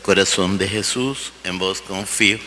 Corazón de Jesús, en vos confío.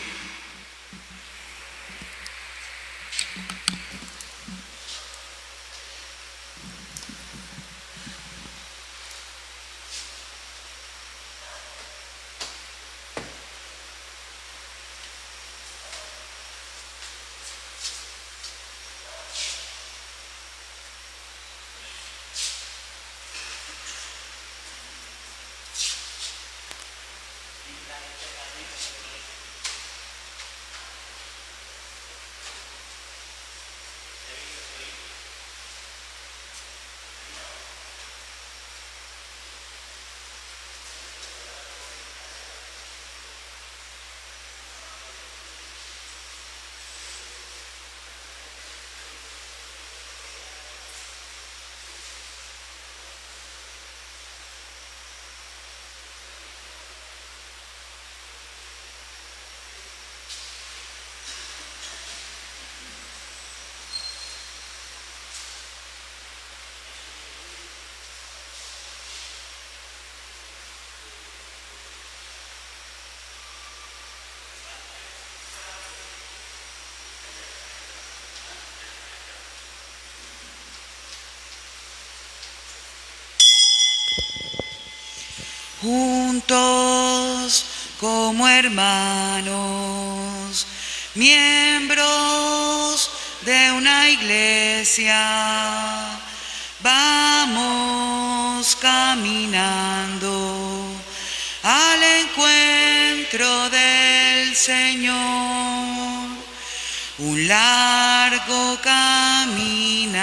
Juntos como hermanos, miembros de una iglesia, vamos caminando al encuentro del Señor. Un largo caminar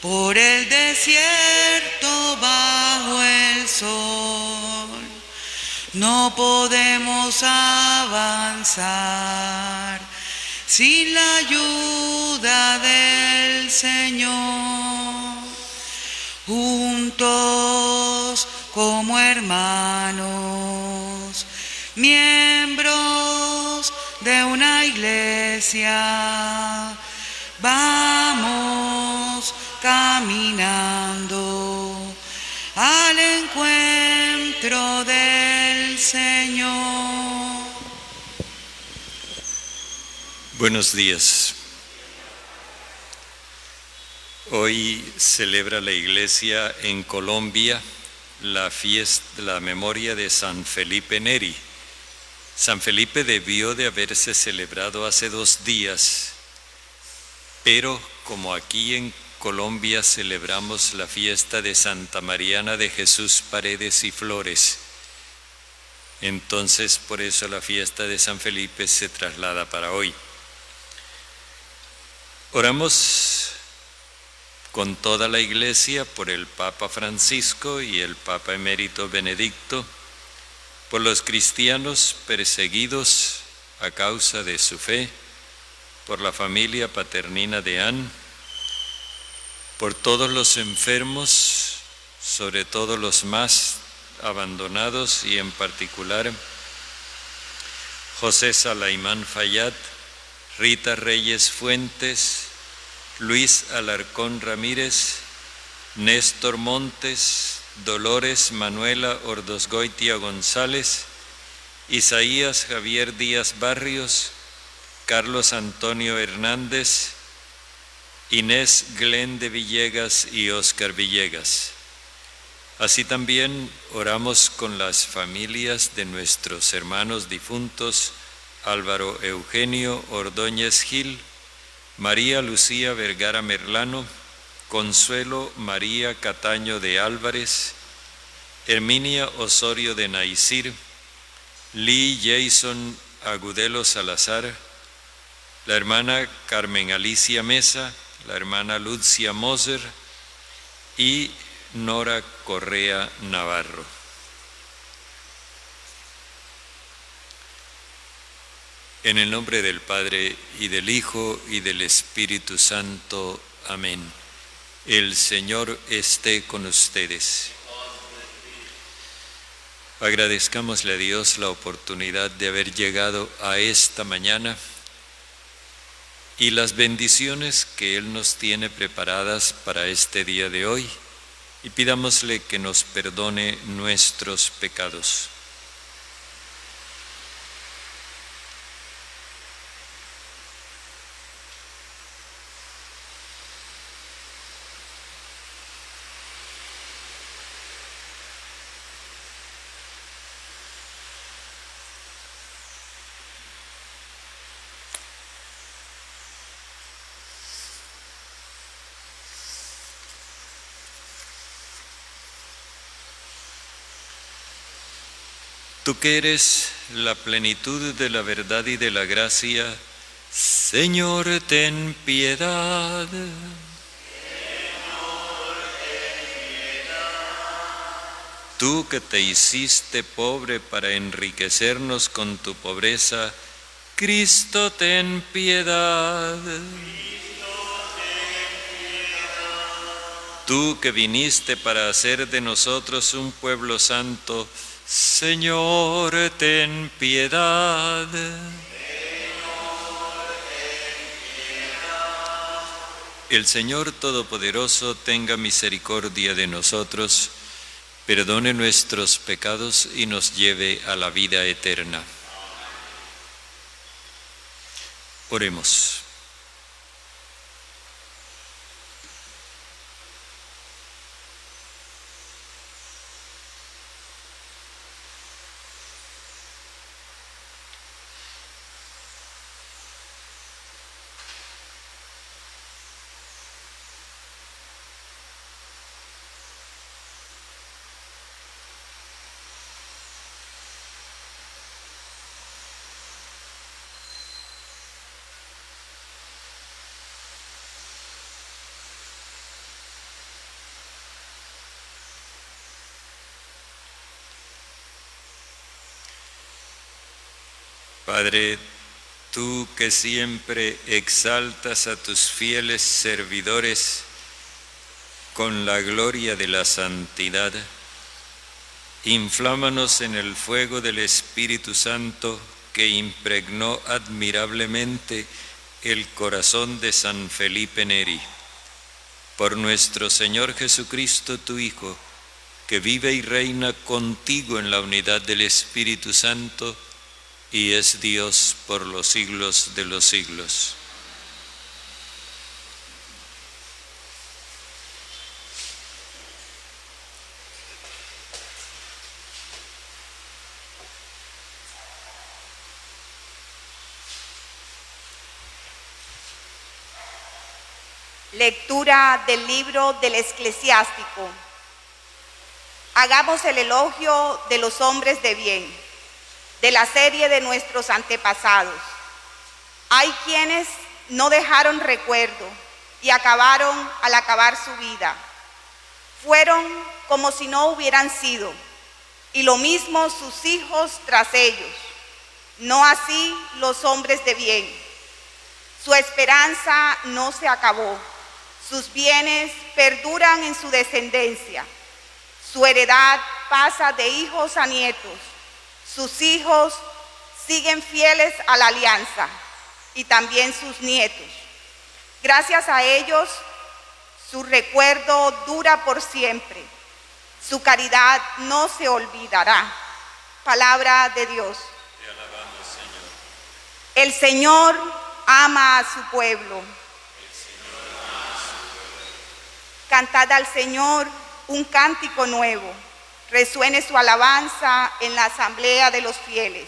por el desierto bajo el sol. No podemos avanzar sin la ayuda del Señor. Juntos como hermanos, miembros de una iglesia, vamos caminando al encuentro del Señor. Buenos días. Hoy celebra la Iglesia en Colombia la memoria de San Felipe Neri. San Felipe debió de haberse celebrado hace 2 días, pero como aquí en Colombia celebramos la fiesta de Santa Mariana de Jesús Paredes y Flores, entonces por eso la fiesta de San Felipe se traslada para hoy. Oramos con toda la Iglesia por el Papa Francisco y el Papa Emérito Benedicto, por los cristianos perseguidos a causa de su fe, por la familia paternina de Anne, por todos los enfermos, sobre todo los más abandonados y en particular José Salaimán Fayad, Rita Reyes Fuentes, Luis Alarcón Ramírez, Néstor Montes, Dolores Manuela Ordosgoitia González, Isaías Javier Díaz Barrios, Carlos Antonio Hernández, Inés Glende Villegas y Óscar Villegas. Así también oramos con las familias de nuestros hermanos difuntos Álvaro Eugenio Ordóñez Gil, María Lucía Vergara Merlano, Consuelo María Cataño de Álvarez, Herminia Osorio de Naicir, Lee Jason Agudelo Salazar, la hermana Carmen Alicia Mesa, la hermana Lucia Moser y Nora Correa Navarro. En el nombre del Padre, y del Hijo, y del Espíritu Santo. Amén. El Señor esté con ustedes. Agradezcámosle a Dios la oportunidad de haber llegado a esta mañana y las bendiciones que Él nos tiene preparadas para este día de hoy, y pidámosle que nos perdone nuestros pecados. Tú que eres la plenitud de la verdad y de la gracia, Señor, ten piedad. Tú que te hiciste pobre para enriquecernos con tu pobreza, Cristo, ten piedad. Tú que viniste para hacer de nosotros un pueblo santo, Señor, ten piedad. El Señor Todopoderoso tenga misericordia de nosotros, perdone nuestros pecados y nos lleve a la vida eterna. Oremos. Padre, tú que siempre exaltas a tus fieles servidores con la gloria de la santidad, inflámanos en el fuego del Espíritu Santo que impregnó admirablemente el corazón de San Felipe Neri. Por nuestro Señor Jesucristo, tu Hijo, que vive y reina contigo en la unidad del Espíritu Santo, y es Dios por los siglos de los siglos. Lectura del libro del Eclesiástico. Hagamos el elogio de los hombres de bien, de la serie de nuestros antepasados. Hay quienes no dejaron recuerdo y acabaron al acabar su vida. Fueron como si no hubieran sido, y lo mismo sus hijos tras ellos. No así los hombres de bien. Su esperanza no se acabó. Sus bienes perduran en su descendencia. Su heredad pasa de hijos a nietos. Sus hijos siguen fieles a la alianza y también sus nietos. Gracias a ellos, su recuerdo dura por siempre. Su caridad no se olvidará. Palabra de Dios. Te alabamos, Señor. El Señor ama a su pueblo. Cantad al Señor un cántico nuevo. Resuene su alabanza en la asamblea de los fieles.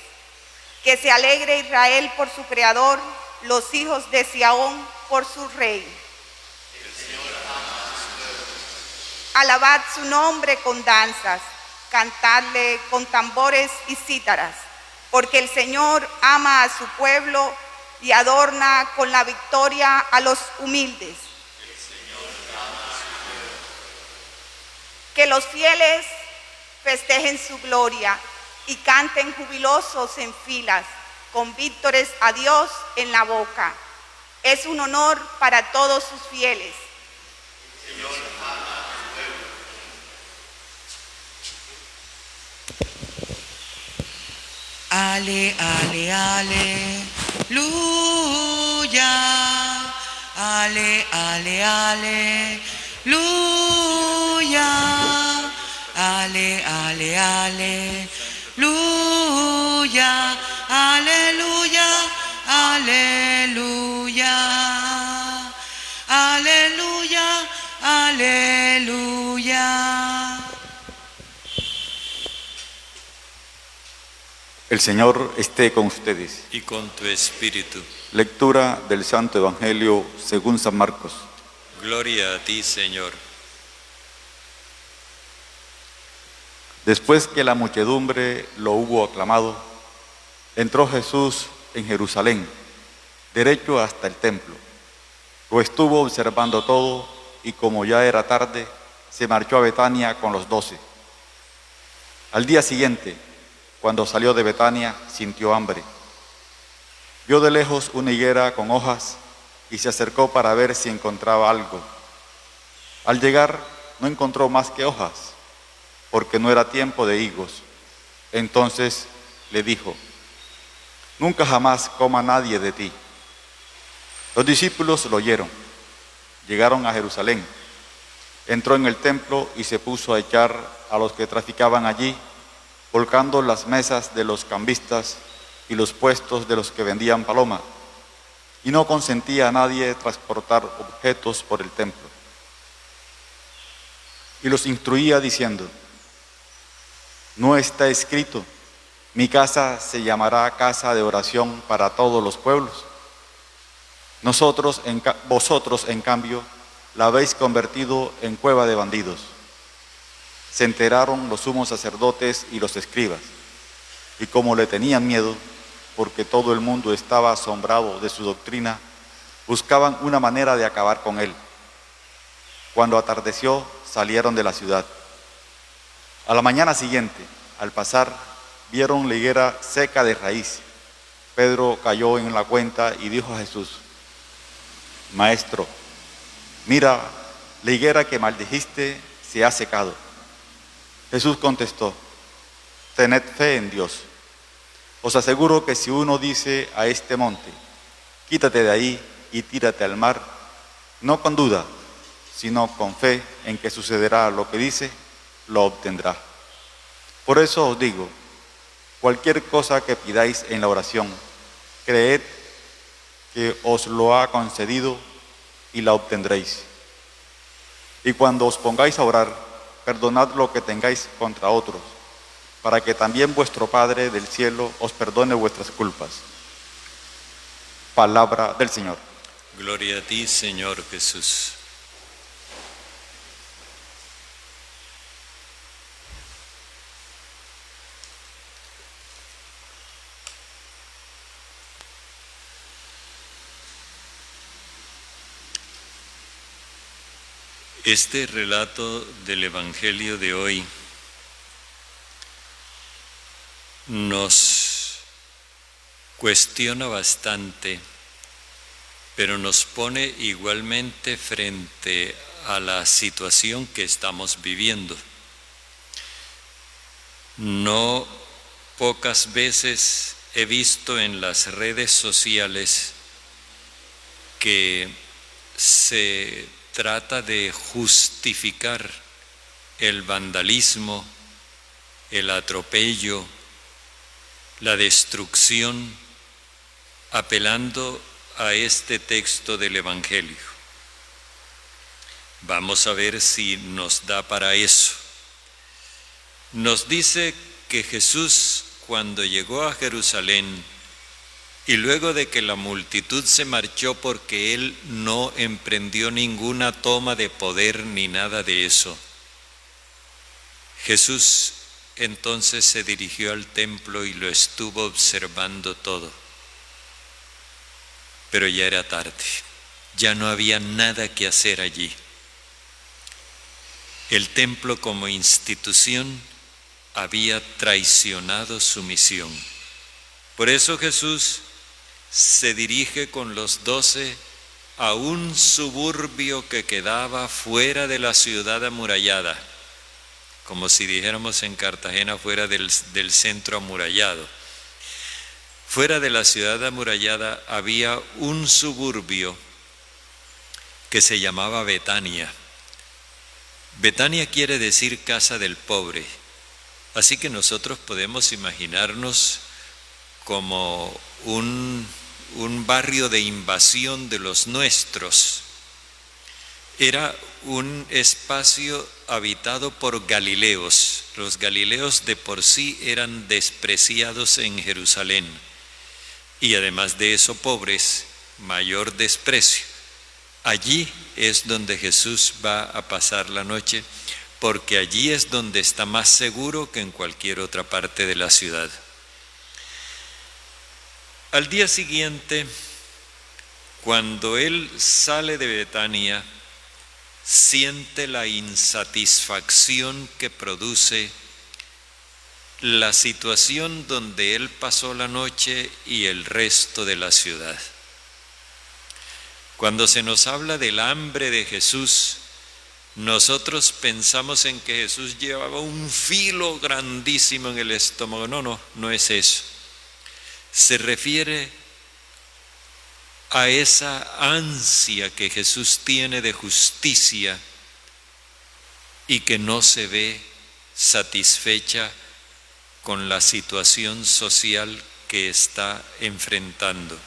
Que se alegre Israel por su Creador, los hijos de Sión por su Rey. El Señor ama a su pueblo. Alabad su nombre con danzas, cantadle con tambores y cítaras, porque el Señor ama a su pueblo y adorna con la victoria a los humildes. El Señor ama a su pueblo. Que los fieles festejen su gloria y canten jubilosos en filas, con vítores a Dios en la boca. Es un honor para todos sus fieles. El Señor ama a su pueblo. Ale, ale, aleluya. Ale, ale, aleluya. Ale, ale, aleluya. Aleluya, aleluya. Aleluya, aleluya. El Señor esté con ustedes. Y con tu espíritu. Lectura del Santo Evangelio según San Marcos. Gloria a ti, Señor. Después que la muchedumbre lo hubo aclamado, entró Jesús en Jerusalén, derecho hasta el templo. Lo estuvo observando todo y como ya era tarde, se marchó a Betania con los 12. Al día siguiente, cuando salió de Betania, sintió hambre. Vio de lejos una higuera con hojas y se acercó para ver si encontraba algo. Al llegar, no encontró más que hojas, porque no era tiempo de higos. Entonces le dijo: nunca jamás coma nadie de ti. Los discípulos lo oyeron. Llegaron a Jerusalén. Entró en el templo y se puso a echar a los que traficaban allí, volcando las mesas de los cambistas y los puestos de los que vendían paloma, y no consentía a nadie transportar objetos por el templo. Y los instruía diciendo: no está escrito, mi casa se llamará casa de oración para todos los pueblos. Vosotros, en cambio, la habéis convertido en cueva de bandidos. Se enteraron los sumos sacerdotes y los escribas, y como le tenían miedo, porque todo el mundo estaba asombrado de su doctrina, buscaban una manera de acabar con él. Cuando atardeció, salieron de la ciudad. A la mañana siguiente, al pasar, vieron la higuera seca de raíz. Pedro cayó en la cuenta y dijo a Jesús: Maestro, mira, la higuera que maldijiste se ha secado. Jesús contestó: tened fe en Dios. Os aseguro que si uno dice a este monte: quítate de ahí y tírate al mar, no con duda, sino con fe en que sucederá lo que dice, lo obtendrá. Por eso os digo, cualquier cosa que pidáis en la oración, creed que os lo ha concedido y la obtendréis. Y cuando os pongáis a orar, perdonad lo que tengáis contra otros, para que también vuestro Padre del cielo os perdone vuestras culpas. Palabra del Señor. Gloria a ti, Señor Jesús. Este relato del Evangelio de hoy nos cuestiona bastante, pero nos pone igualmente frente a la situación que estamos viviendo. No pocas veces he visto en las redes sociales que se trata de justificar el vandalismo, el atropello, la destrucción, apelando a este texto del Evangelio. Vamos a ver si nos da para eso. Nos dice que Jesús, cuando llegó a Jerusalén, y luego de que la multitud se marchó porque él no emprendió ninguna toma de poder ni nada de eso, Jesús entonces se dirigió al templo y lo estuvo observando todo. Pero ya era tarde, ya no había nada que hacer allí. El templo como institución había traicionado su misión. Por eso Jesús se dirige con los 12 a un suburbio que quedaba fuera de la ciudad amurallada, como si dijéramos en Cartagena fuera del centro amurallado. Fuera de la ciudad amurallada había un suburbio que se llamaba Betania. Betania quiere decir casa del pobre, así que nosotros podemos imaginarnos como un barrio de invasión de los nuestros. Era un espacio habitado por galileos. Los galileos de por sí eran despreciados en Jerusalén y además de eso pobres, mayor desprecio. Allí es donde Jesús va a pasar la noche porque allí es donde está más seguro que en cualquier otra parte de la ciudad. Al día siguiente, cuando él sale de Betania, siente la insatisfacción que produce la situación donde él pasó la noche y el resto de la ciudad. Cuando se nos habla del hambre de Jesús, nosotros pensamos en que Jesús llevaba un filo grandísimo en el estómago. No es eso. Se refiere a esa ansia que Jesús tiene de justicia y que no se ve satisfecha con la situación social que está enfrentando.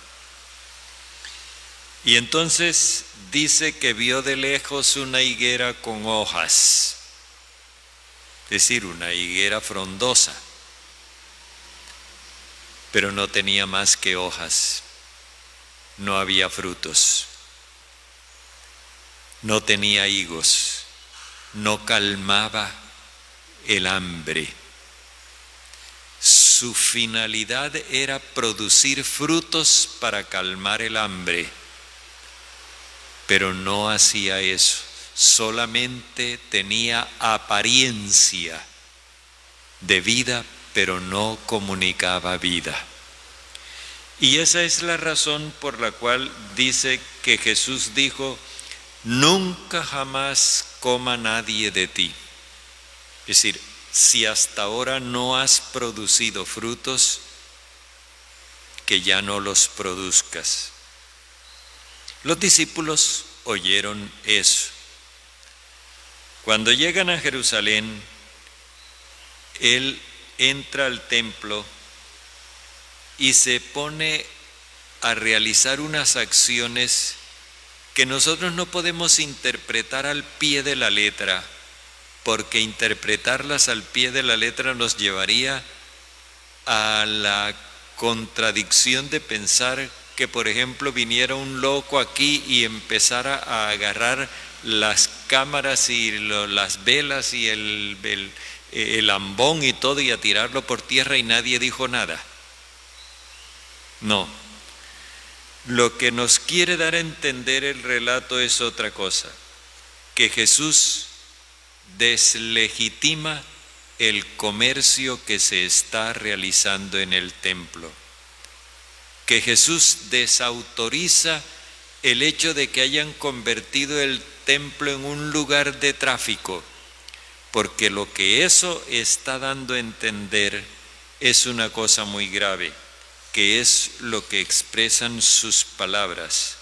Y entonces dice que vio de lejos una higuera con hojas, es decir, una higuera frondosa, pero no tenía más que hojas, no había frutos, no tenía higos, no calmaba el hambre. Su finalidad era producir frutos para calmar el hambre, pero no hacía eso, solamente tenía apariencia de vida, pero no comunicaba vida. Y esa es la razón por la cual dice que Jesús dijo: nunca jamás coma nadie de ti. Es decir, si hasta ahora no has producido frutos, que ya no los produzcas. Los discípulos oyeron eso. Cuando llegan a Jerusalén, él entra al templo y se pone a realizar unas acciones que nosotros no podemos interpretar al pie de la letra, porque interpretarlas al pie de la letra nos llevaría a la contradicción de pensar que, por ejemplo, viniera un loco aquí y empezara a agarrar las cámaras y las velas y el ambón y todo y a tirarlo por tierra y nadie dijo nada. No. Lo que nos quiere dar a entender el relato es otra cosa, que Jesús deslegitima el comercio que se está realizando en el templo, que Jesús desautoriza el hecho de que hayan convertido el templo en un lugar de tráfico, porque lo que eso está dando a entender es una cosa muy grave, que es lo que expresan sus palabras.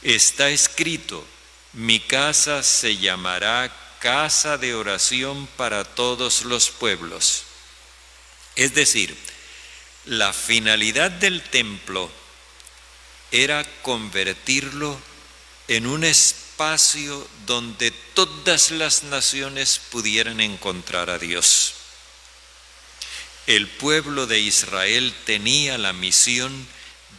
Está escrito: mi casa se llamará casa de oración para todos los pueblos. Es decir, la finalidad del templo era convertirlo en un espacio donde todas las naciones pudieran encontrar a Dios. El pueblo de Israel tenía la misión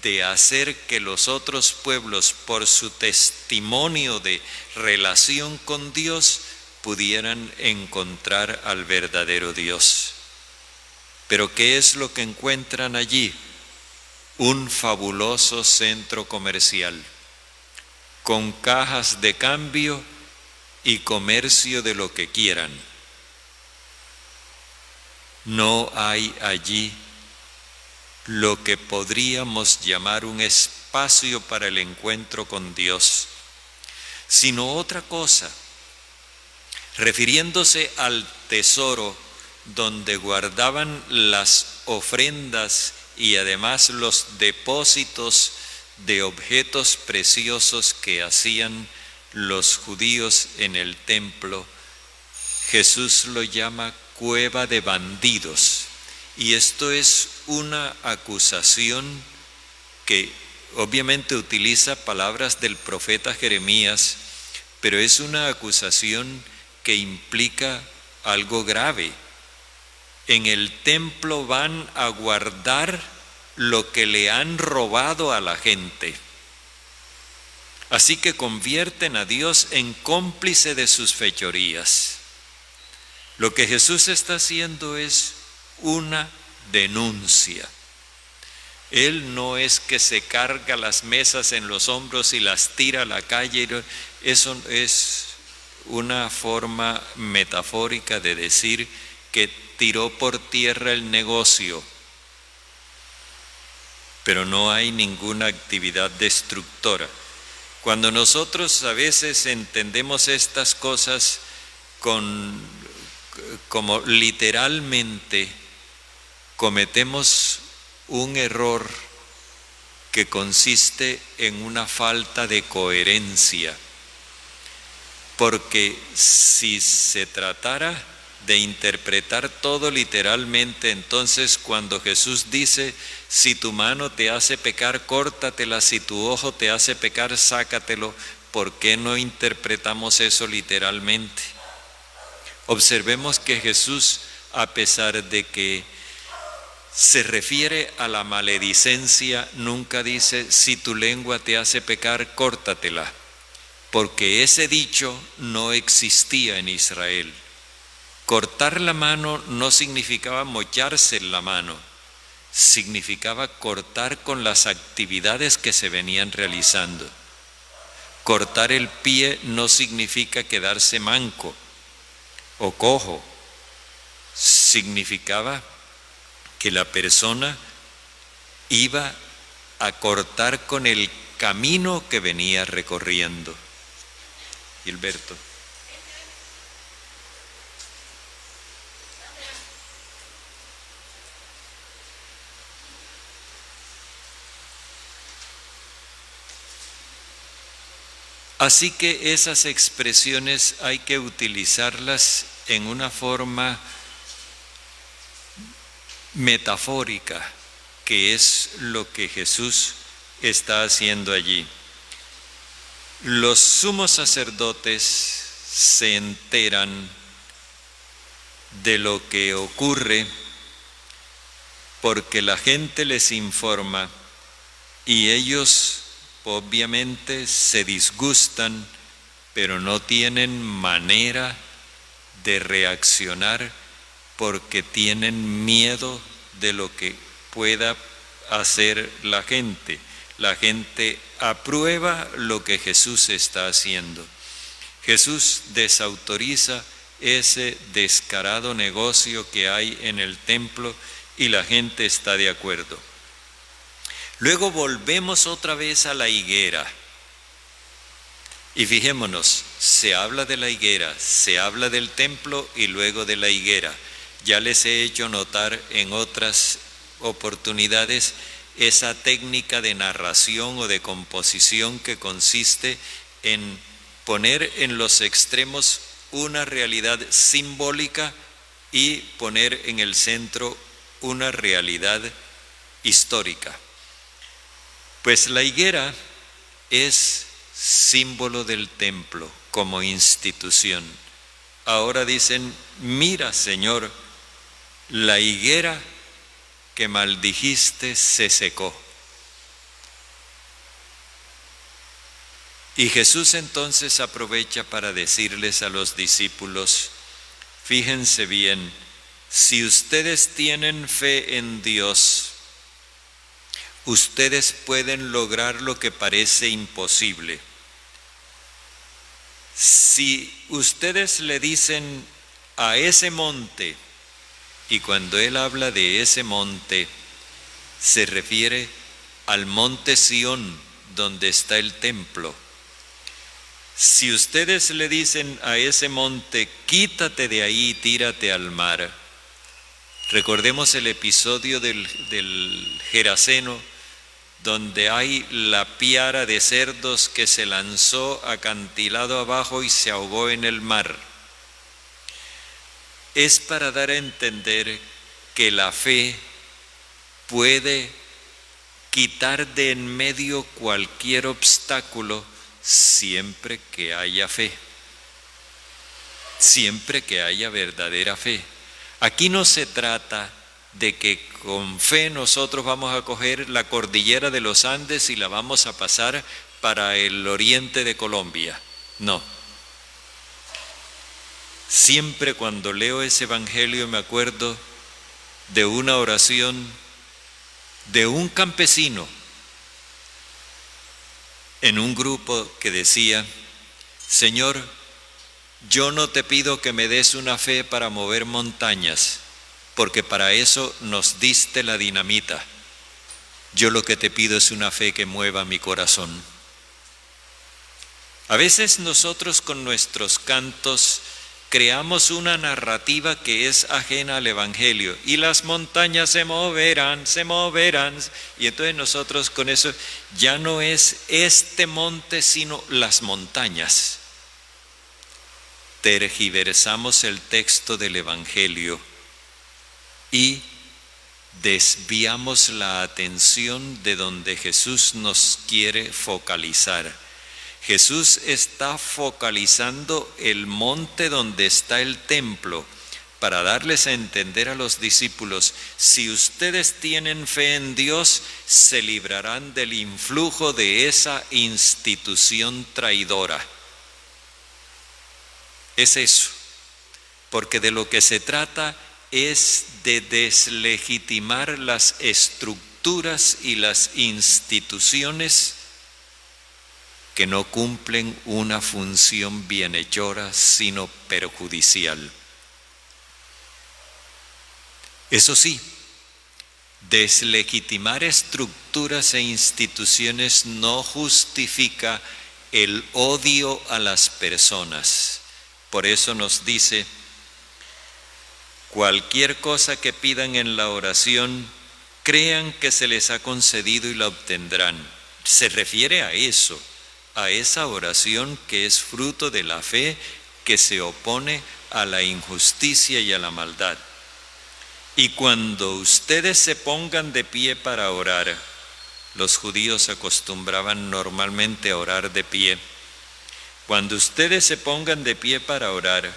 de hacer que los otros pueblos, por su testimonio de relación con Dios, pudieran encontrar al verdadero Dios. Pero ¿qué es lo que encuentran allí? Un fabuloso centro comercial, con cajas de cambio y comercio de lo que quieran. No hay allí lo que podríamos llamar un espacio para el encuentro con Dios, sino otra cosa, refiriéndose al tesoro donde guardaban las ofrendas y además los depósitos de objetos preciosos que hacían los judíos en el templo. Jesús lo llama cueva de bandidos, y esto es una acusación que obviamente utiliza palabras del profeta Jeremías, pero es una acusación que implica algo grave. En el templo van a guardar lo que le han robado a la gente. Así que convierten a Dios en cómplice de sus fechorías. Lo que Jesús está haciendo es una denuncia. Él no es que se carga las mesas en los hombros y las tira a la calle. Eso es una forma metafórica de decir que tiró por tierra el negocio, pero no hay ninguna actividad destructora. Cuando nosotros a veces entendemos estas cosas como literalmente, cometemos un error que consiste en una falta de coherencia, porque si se tratara de interpretar todo literalmente, entonces cuando Jesús dice, si tu mano te hace pecar, córtatela, si tu ojo te hace pecar, sácatelo, ¿por qué no interpretamos eso literalmente? Observemos que Jesús, a pesar de que se refiere a la maledicencia, nunca dice, si tu lengua te hace pecar, córtatela, porque ese dicho no existía en Israel. Cortar la mano no significaba mocharse la mano, significaba cortar con las actividades que se venían realizando. Cortar el pie no significa quedarse manco o cojo, significaba que la persona iba a cortar con el camino que venía recorriendo. Gilberto. Así que esas expresiones hay que utilizarlas en una forma metafórica, que es lo que Jesús está haciendo allí. Los sumos sacerdotes se enteran de lo que ocurre porque la gente les informa y ellos obviamente se disgustan, pero no tienen manera de reaccionar porque tienen miedo de lo que pueda hacer la gente. La gente aprueba lo que Jesús está haciendo. Jesús desautoriza ese descarado negocio que hay en el templo y la gente está de acuerdo. Luego volvemos otra vez a la higuera. Y fijémonos, se habla de la higuera, se habla del templo y luego de la higuera. Ya les he hecho notar en otras oportunidades esa técnica de narración o de composición que consiste en poner en los extremos una realidad simbólica y poner en el centro una realidad histórica. Pues la higuera es símbolo del templo como institución. Ahora dicen, mira, Señor, la higuera que maldijiste se secó. Y Jesús entonces aprovecha para decirles a los discípulos, fíjense bien, si ustedes tienen fe en Dios, ustedes pueden lograr lo que parece imposible. Si ustedes le dicen a ese monte, y cuando él habla de ese monte, se refiere al monte Sión, donde está el templo. Si ustedes le dicen a ese monte, quítate de ahí y tírate al mar. Recordemos el episodio del Geraseno, donde hay la piara de cerdos que se lanzó acantilado abajo y se ahogó en el mar. Es para dar a entender que la fe puede quitar de en medio cualquier obstáculo siempre que haya fe, siempre que haya verdadera fe. Aquí no se trata de que con fe nosotros vamos a coger la cordillera de los Andes y la vamos a pasar para el oriente de Colombia. No. Siempre cuando leo ese evangelio me acuerdo de una oración de un campesino en un grupo que decía: Señor, yo no te pido que me des una fe para mover montañas, porque para eso nos diste la dinamita. Yo lo que te pido es una fe que mueva mi corazón. A veces nosotros con nuestros cantos creamos una narrativa que es ajena al evangelio, y las montañas se moverán, y entonces nosotros con eso ya no es este monte sino las montañas. Tergiversamos el texto del evangelio y desviamos la atención de donde Jesús nos quiere focalizar. Jesús está focalizando el monte donde está el templo para darles a entender a los discípulos: si ustedes tienen fe en Dios, se librarán del influjo de esa institución traidora. Es eso, porque de lo que se trata es de deslegitimar las estructuras y las instituciones que no cumplen una función bienhechora, sino perjudicial. Eso sí, deslegitimar estructuras e instituciones no justifica el odio a las personas. Por eso nos dice: cualquier cosa que pidan en la oración, crean que se les ha concedido y la obtendrán. Se refiere a eso, a esa oración que es fruto de la fe, que se opone a la injusticia y a la maldad. Y cuando ustedes se pongan de pie para orar, los judíos acostumbraban normalmente a orar de pie. Cuando ustedes se pongan de pie para orar,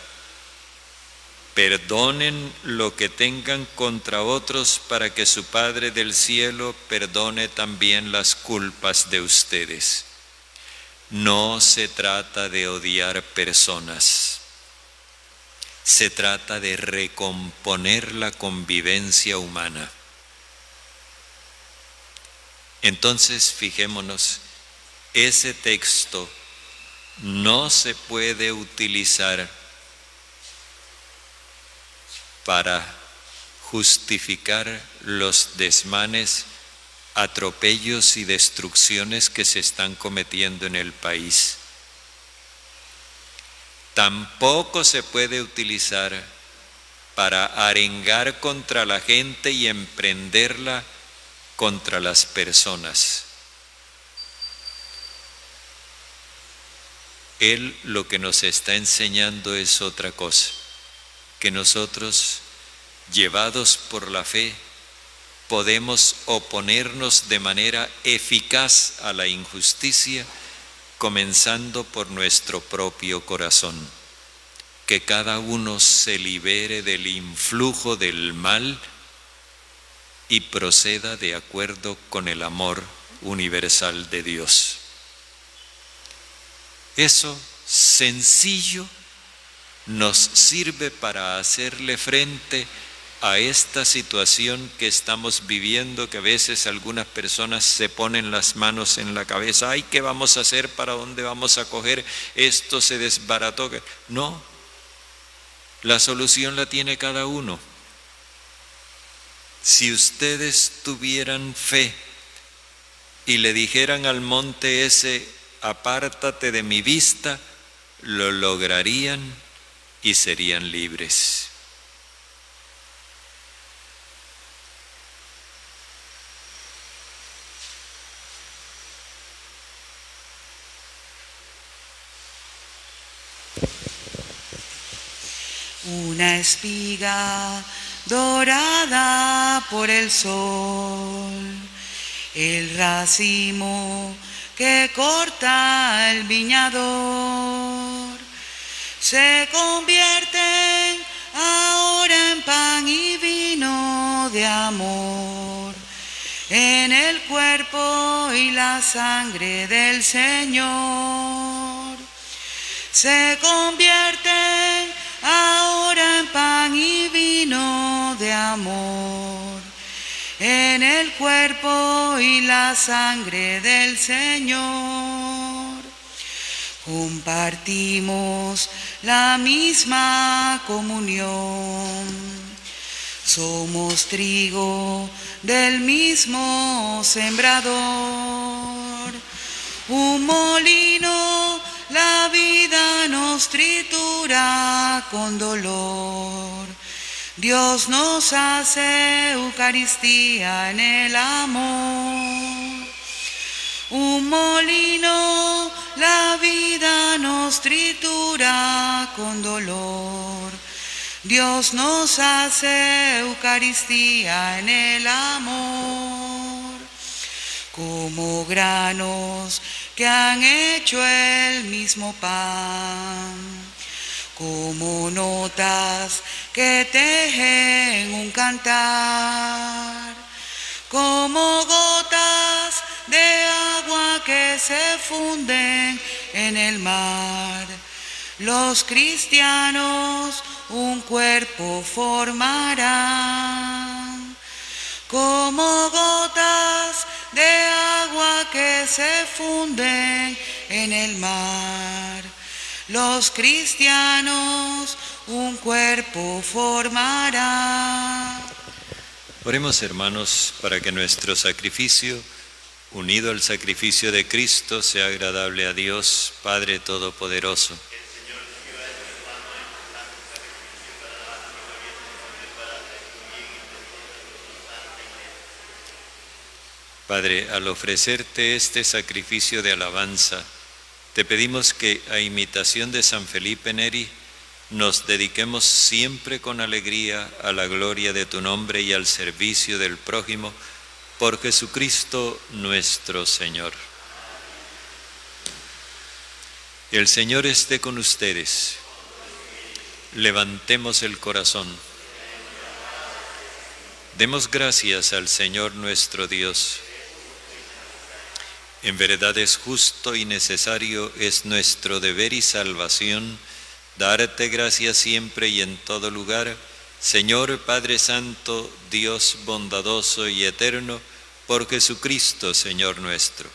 perdonen lo que tengan contra otros, para que su Padre del cielo perdone también las culpas de ustedes. No se trata de odiar personas, se trata de recomponer la convivencia humana. Entonces, fijémonos, ese texto no se puede utilizar para justificar los desmanes, atropellos y destrucciones que se están cometiendo en el país. Tampoco se puede utilizar para arengar contra la gente y emprenderla contra las personas. Él lo que nos está enseñando es otra cosa, que nosotros, llevados por la fe, podemos oponernos de manera eficaz a la injusticia, comenzando por nuestro propio corazón. Que cada uno se libere del influjo del mal y proceda de acuerdo con el amor universal de Dios. Eso sencillo nos sirve para hacerle frente a esta situación que estamos viviendo, que a veces algunas personas se ponen las manos en la cabeza. Ay, ¿qué vamos a hacer? ¿Para dónde vamos a coger? Esto se desbarató. No, la solución la tiene cada uno. Si ustedes tuvieran fe y le dijeran al monte ese: apártate de mi vista, lo lograrían y serían libres. Una espiga dorada por el sol, el racimo que corta el viñador, se convierten ahora en pan y vino de amor, en el cuerpo y la sangre del Señor. Se convierten cuerpo y la sangre del Señor. Compartimos la misma comunión. Somos trigo del mismo sembrador. Un molino la vida nos tritura con dolor. Dios nos hace Eucaristía en el amor. Un molino la vida nos tritura con dolor. Dios nos hace Eucaristía en el amor. Como granos que han hecho el mismo pan, como notas que tejen un cantar, como gotas de agua que se funden en el mar. Los cristianos un cuerpo formarán, como gotas de agua que se funden en el mar. Los cristianos un cuerpo formarán. Oremos, hermanos, para que nuestro sacrificio, unido al sacrificio de Cristo, sea agradable a Dios, Padre Todopoderoso. Padre, al ofrecerte este sacrificio de alabanza, te pedimos que, a imitación de San Felipe Neri, nos dediquemos siempre con alegría a la gloria de tu nombre y al servicio del prójimo, por Jesucristo nuestro Señor. El Señor esté con ustedes. Levantemos el corazón. Demos gracias al Señor nuestro Dios. En verdad es justo y necesario, es nuestro deber y salvación, darte gracias siempre y en todo lugar, Señor Padre Santo, Dios bondadoso y eterno, por Jesucristo, Señor nuestro.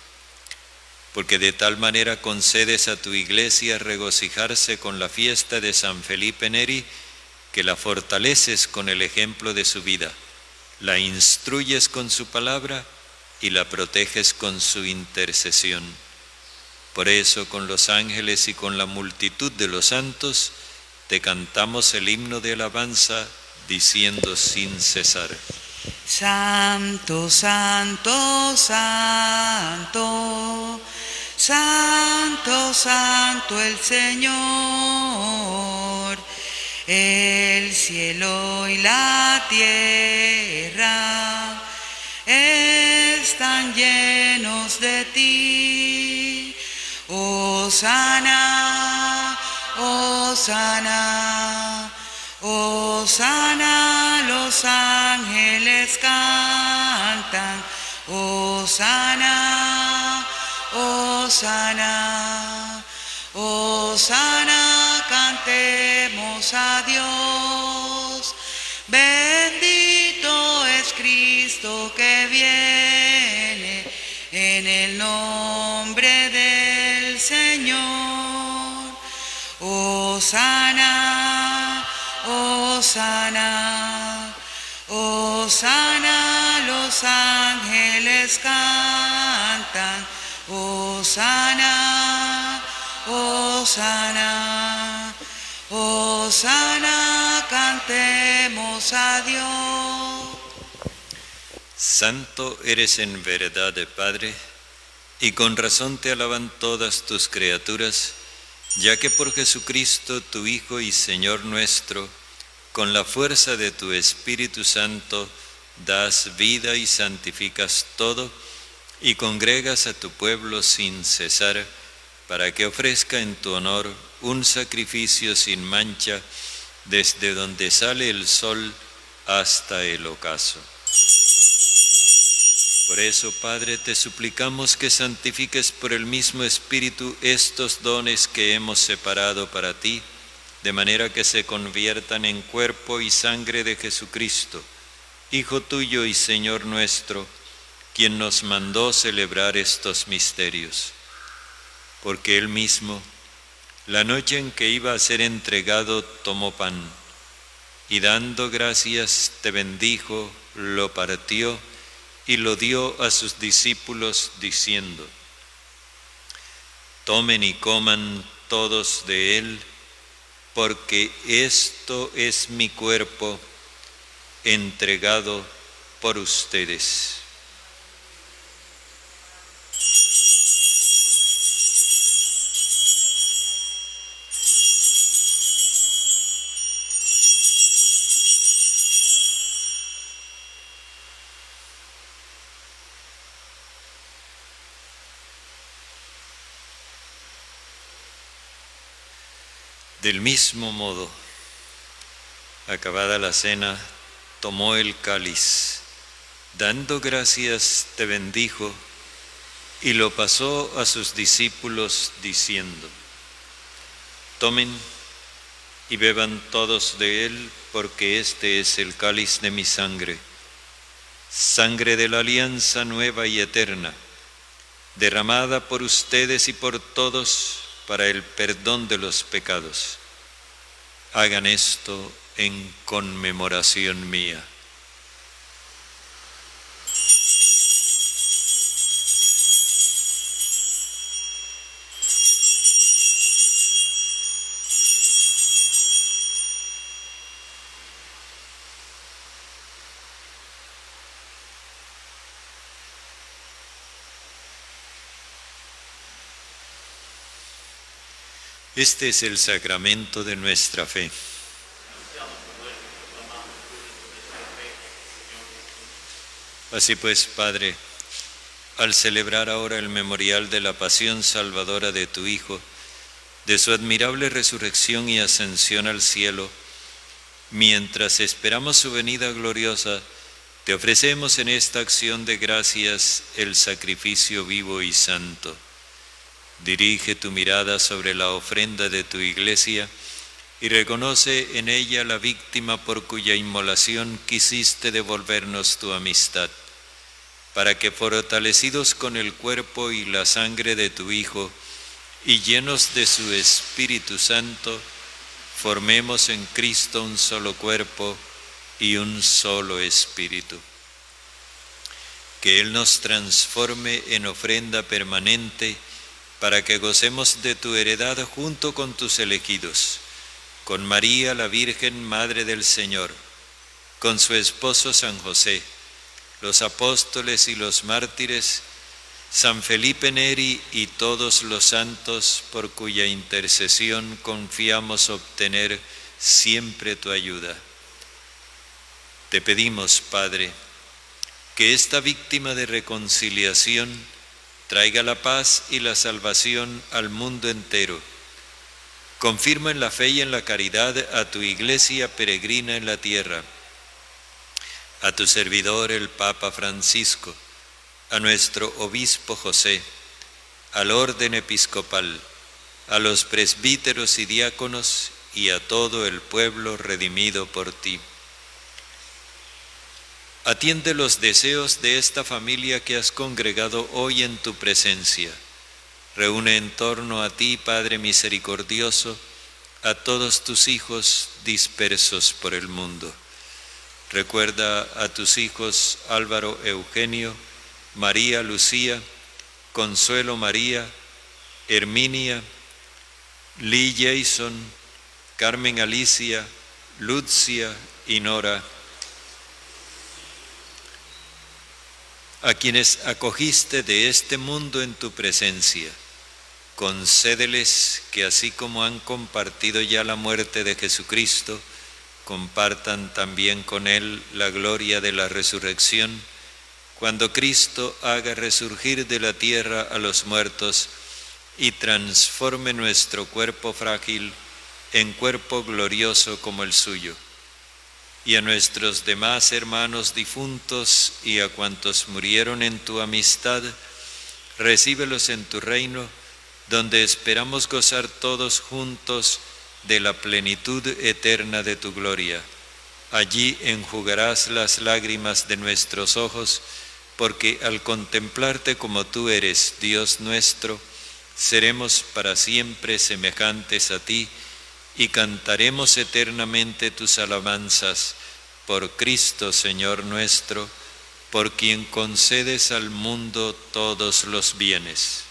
Porque de tal manera concedes a tu Iglesia regocijarse con la fiesta de San Felipe Neri, que la fortaleces con el ejemplo de su vida, la instruyes con su palabra y la proteges con su intercesión. Por eso, con los ángeles y con la multitud de los santos, te cantamos el himno de alabanza, diciendo sin cesar: Santo, santo, santo, santo, santo el Señor. El cielo y la tierra están llenos de ti. Hosana, hosana, hosana, los ángeles cantan. Hosana, hosana, hosana, cantemos a Dios. Bendito es Cristo que viene en el nombre del Señor. Hosana, hosana, hosana, los ángeles cantan. Hosana, hosana, hosana, cantemos a Dios. Santo eres en verdad, Padre, y con razón te alaban todas tus criaturas, ya que por Jesucristo, tu Hijo y Señor nuestro, con la fuerza de tu Espíritu Santo, das vida y santificas todo, y congregas a tu pueblo sin cesar, para que ofrezca en tu honor un sacrificio sin mancha, desde donde sale el sol hasta el ocaso. Por eso, Padre, te suplicamos que santifiques por el mismo Espíritu estos dones que hemos separado para ti, de manera que se conviertan en cuerpo y sangre de Jesucristo, Hijo tuyo y Señor nuestro, quien nos mandó celebrar estos misterios, porque él mismo, la noche en que iba a ser entregado, tomó pan, y dando gracias te bendijo, lo partió y lo dio a sus discípulos diciendo: tomen y coman todos de él, porque esto es mi cuerpo entregado por ustedes. Del mismo modo, acabada la cena, tomó el cáliz, dando gracias te bendijo, y lo pasó a sus discípulos diciendo: tomen y beban todos de él, porque este es el cáliz de mi sangre, sangre de la alianza nueva y eterna, derramada por ustedes y por todos para el perdón de los pecados. Hagan esto en conmemoración mía. Este es el sacramento de nuestra fe. Así pues, Padre, al celebrar ahora el memorial de la pasión salvadora de tu Hijo, de su admirable resurrección y ascensión al cielo, mientras esperamos su venida gloriosa, te ofrecemos en esta acción de gracias el sacrificio vivo y santo. Dirige tu mirada sobre la ofrenda de tu Iglesia y reconoce en ella la víctima por cuya inmolación quisiste devolvernos tu amistad, para que fortalecidos con el cuerpo y la sangre de tu Hijo y llenos de su Espíritu Santo, formemos en Cristo un solo cuerpo y un solo espíritu. Que Él nos transforme en ofrenda permanente para que gocemos de tu heredad junto con tus elegidos, con María la Virgen, Madre del Señor, con su esposo San José, los apóstoles y los mártires, San Felipe Neri y todos los santos por cuya intercesión confiamos obtener siempre tu ayuda. Te pedimos, Padre, que esta víctima de reconciliación traiga la paz y la salvación al mundo entero. Confirma en la fe y en la caridad a tu Iglesia peregrina en la tierra, a tu servidor el Papa Francisco, a nuestro obispo José, al orden episcopal, a los presbíteros y diáconos y a todo el pueblo redimido por ti. Atiende los deseos de esta familia que has congregado hoy en tu presencia. Reúne en torno a ti, Padre misericordioso, a todos tus hijos dispersos por el mundo. Recuerda a tus hijos Álvaro Eugenio, María Lucía, Consuelo María, Herminia, Lee Jason, Carmen Alicia, Lucia y Nora, a quienes acogiste de este mundo en tu presencia. Concédeles que así como han compartido ya la muerte de Jesucristo, compartan también con Él la gloria de la resurrección, cuando Cristo haga resurgir de la tierra a los muertos y transforme nuestro cuerpo frágil en cuerpo glorioso como el suyo. Y a nuestros demás hermanos difuntos y a cuantos murieron en tu amistad, recíbelos en tu reino, donde esperamos gozar todos juntos de la plenitud eterna de tu gloria. Allí enjugarás las lágrimas de nuestros ojos, porque al contemplarte como tú eres, Dios nuestro, seremos para siempre semejantes a ti y cantaremos eternamente tus alabanzas por Cristo, Señor nuestro, por quien concedes al mundo todos los bienes.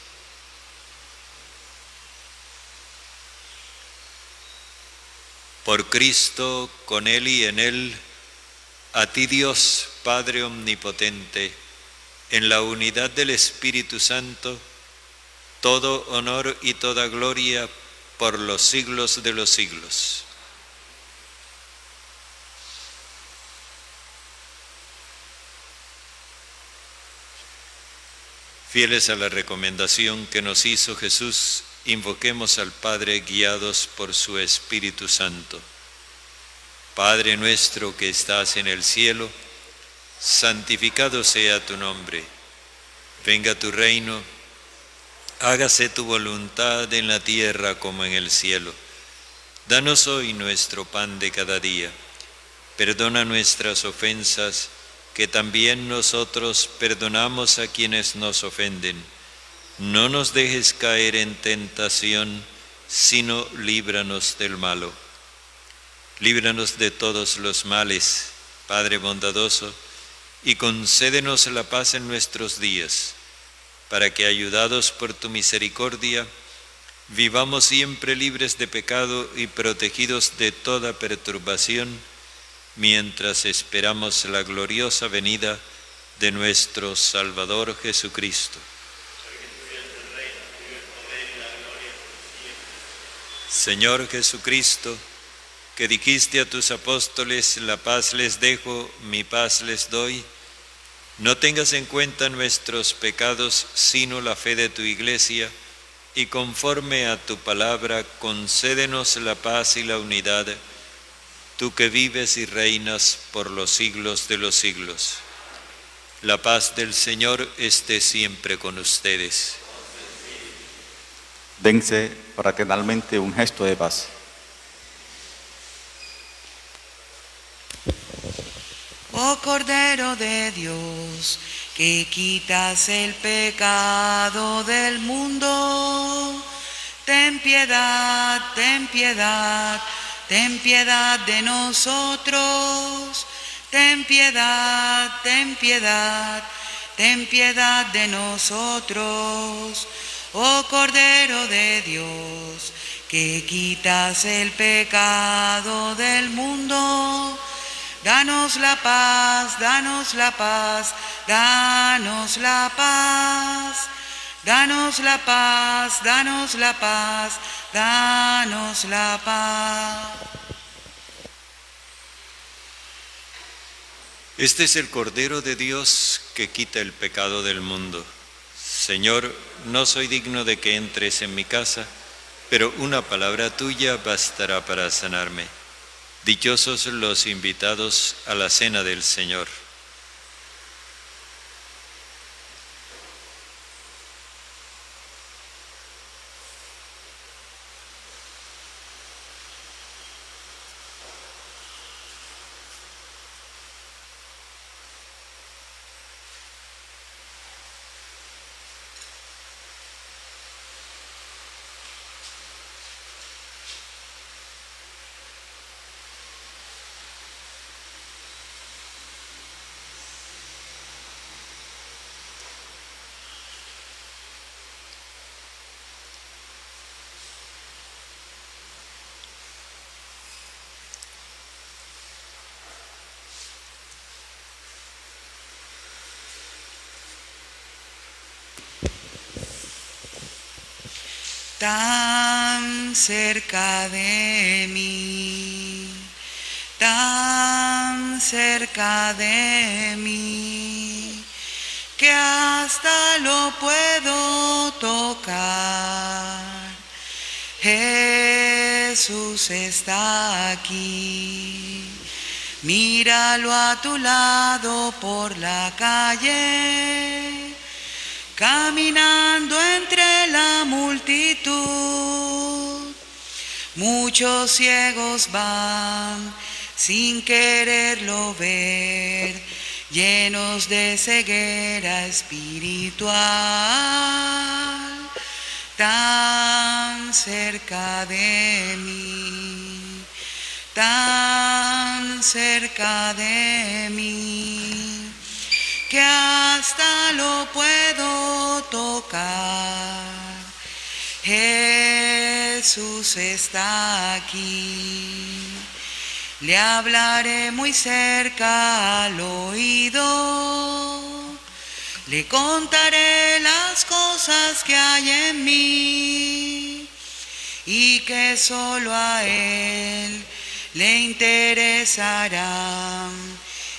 Por Cristo, con Él y en Él, a ti Dios, Padre omnipotente, en la unidad del Espíritu Santo, todo honor y toda gloria por los siglos de los siglos. Fieles a la recomendación que nos hizo Jesús, invoquemos al Padre guiados por su Espíritu Santo. Padre nuestro que estás en el cielo, santificado sea tu nombre. Venga tu reino, hágase tu voluntad en la tierra como en el cielo. Danos hoy nuestro pan de cada día. Perdona nuestras ofensas, que también nosotros perdonamos a quienes nos ofenden. No nos dejes caer en tentación, sino líbranos del malo. Líbranos de todos los males, Padre bondadoso, y concédenos la paz en nuestros días, para que, ayudados por tu misericordia, vivamos siempre libres de pecado y protegidos de toda perturbación, mientras esperamos la gloriosa venida de nuestro Salvador Jesucristo. Señor Jesucristo, que dijiste a tus apóstoles, la paz les dejo, mi paz les doy, no tengas en cuenta nuestros pecados, sino la fe de tu Iglesia, y conforme a tu palabra, concédenos la paz y la unidad, tú que vives y reinas por los siglos de los siglos. La paz del Señor esté siempre con ustedes. Dense fraternalmente un gesto de paz. Oh Cordero de Dios, que quitas el pecado del mundo, ten piedad, ten piedad, ten piedad de nosotros. Ten piedad, ten piedad, ten piedad de nosotros. Oh Cordero de Dios, que quitas el pecado del mundo, danos la paz, danos la paz, danos la paz, danos la paz, danos la paz, danos la paz. Este es el Cordero de Dios que quita el pecado del mundo. Señor, no soy digno de que entres en mi casa, pero una palabra tuya bastará para sanarme. Dichosos los invitados a la cena del Señor. Tan cerca de mí, tan cerca de mí, que hasta lo puedo tocar. Jesús está aquí, míralo a tu lado por la calle, caminando entre la multitud. Muchos ciegos van sin quererlo ver, llenos de ceguera espiritual, tan cerca de mí, tan cerca de mí, que hasta lo puedo tocar. Jesús está aquí, le hablaré muy cerca al oído, le contaré las cosas que hay en mí y que solo a Él le interesarán.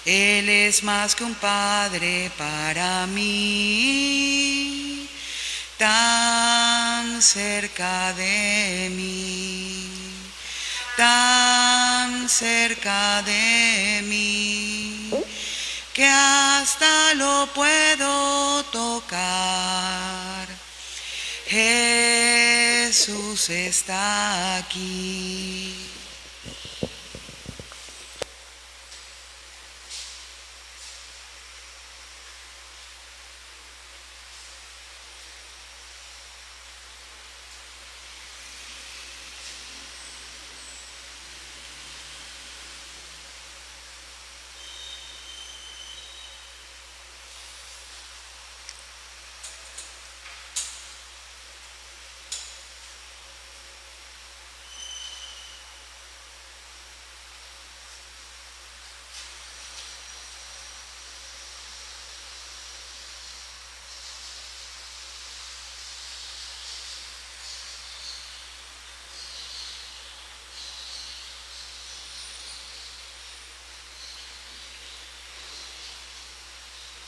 Él es más que un padre para mí, tan cerca de mí, tan cerca de mí, que hasta lo puedo tocar. Jesús está aquí.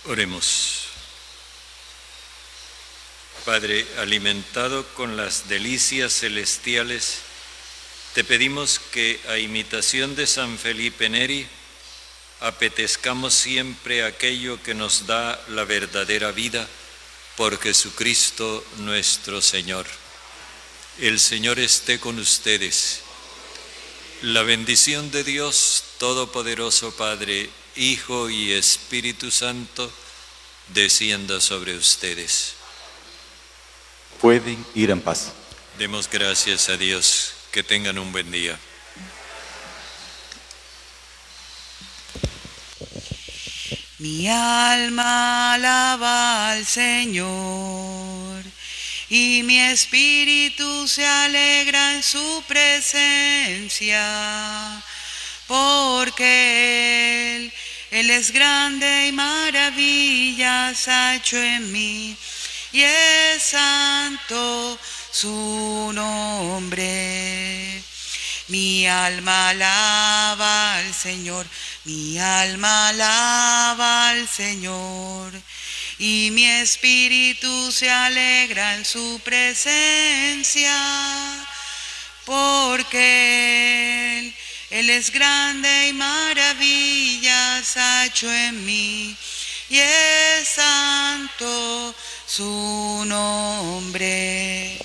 Oremos. Padre, alimentado con las delicias celestiales, te pedimos que, a imitación de San Felipe Neri, apetezcamos siempre aquello que nos da la verdadera vida, por Jesucristo nuestro Señor. El Señor esté con ustedes. La bendición de Dios Todopoderoso, Padre, Hijo y Espíritu Santo, descienda sobre ustedes. Pueden ir en paz. Demos gracias a Dios. Que tengan un buen día. Mi alma alaba al Señor, y mi espíritu se alegra en su presencia, porque Él es grande y maravillas ha hecho en mí, y es santo su nombre. Mi alma alaba al Señor, mi alma alaba al Señor, y mi espíritu se alegra en su presencia, porque Él es grande y maravillas ha hecho en mí, y es santo su nombre.